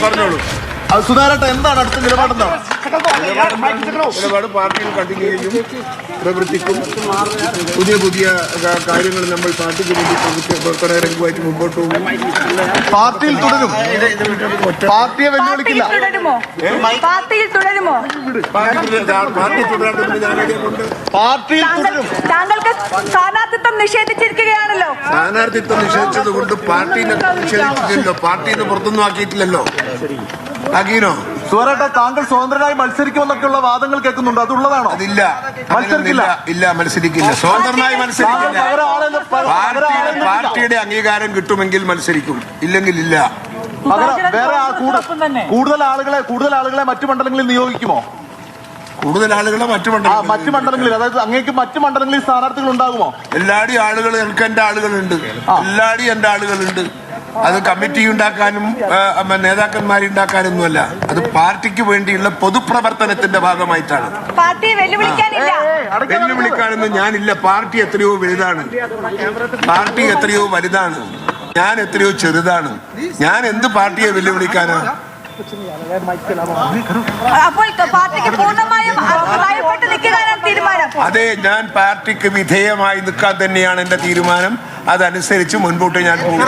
പറഞ്ഞോളൂ. സുധാരട്ട എന്താണ് അടുത്ത നിലപാടെന്താണ്? നിലപാട് പാർട്ടിയിൽ കണ്ടിന്യൂ പ്രവർത്തിക്കും. പുതിയ പുതിയ കാര്യങ്ങൾ നമ്മൾ പാർട്ടിക്ക് വേണ്ടി പ്രവർത്തനരംഗമായിട്ട് മുമ്പോട്ട് പോകും. പാർട്ടിയിൽ തുടരും. പാർട്ടിയെ വെല്ലുവിളിക്കില്ല. പാർട്ടിയിൽ തുടരുമോ? പാർട്ടിയിൽ തുടരും. താങ്കൾക്ക് സ്ഥാനാർത്ഥിത്വം നിഷേധിച്ചിരിക്കുകയാണല്ലോ. സ്ഥാനാർത്ഥിത്വം നിഷേധിച്ചത് കൊണ്ട് പാർട്ടിനെ നിഷേധിച്ചിട്ടില്ലല്ലോ. പാർട്ടിന്ന് പുറത്തൊന്നും ആക്കിയിട്ടില്ലല്ലോ. ആക്കീനോ? സുധാരട്ട താങ്കൾ സ്വതന്ത്രനായി മത്സരിക്കുമെന്നൊക്കെയുള്ള വാദങ്ങൾ കേൾക്കുന്നുണ്ട്. അതുള്ളതാണോ? അതില്ല. മത്സരിക്കില്ല. ഇല്ല, മത്സരിക്കില്ല. സ്വതന്ത്രനായി മത്സരിക്കില്ല. പാർട്ടിയുടെ അംഗീകാരം കിട്ടുമെങ്കിൽ മത്സരിക്കും, ഇല്ലെങ്കിൽ ഇല്ല. വേറെ കൂടുതൽ ആളുകളെ മറ്റു മണ്ഡലങ്ങളിൽ നിയോഗിക്കുമോ? കൂടുതൽ ആളുകളെ മറ്റു മണ്ഡലങ്ങളിൽ, അതായത് അങ്ങേക്ക് മറ്റു മണ്ഡലങ്ങളിൽ സ്ഥാനാർത്ഥികൾ ഉണ്ടാകുമോ? എല്ലാവരും ആളുകൾ, എനിക്ക് എന്റെ ആളുകളുണ്ട്. എല്ലാവരും എന്റെ ആളുകളുണ്ട്. അത് കമ്മിറ്റി ഉണ്ടാക്കാനും നേതാക്കന്മാരെ ഉണ്ടാക്കാനൊന്നുമല്ല. അത് പാർട്ടിക്ക് വേണ്ടിയുള്ള പൊതുപ്രവർത്തനത്തിന്റെ ഭാഗമായിട്ടാണ്. പാർട്ടിയെ വെല്ലുവിളിക്കാനൊന്നും ഞാനില്ല. പാർട്ടി എത്രയോ വലുതാണ്. പാർട്ടി എത്രയോ വലുതാണ്. ഞാൻ എത്രയോ ചെറുതാണ്. ഞാൻ എന്ത് പാർട്ടിയെ വെല്ലുവിളിക്കാനാ? അതെ, ഞാൻ പാർട്ടിക്ക് വിധേയമായി നിൽക്കാൻ തന്നെയാണ് എന്റെ തീരുമാനം. അതനുസരിച്ച് മുൻപോട്ട് ഞാൻ പോകും.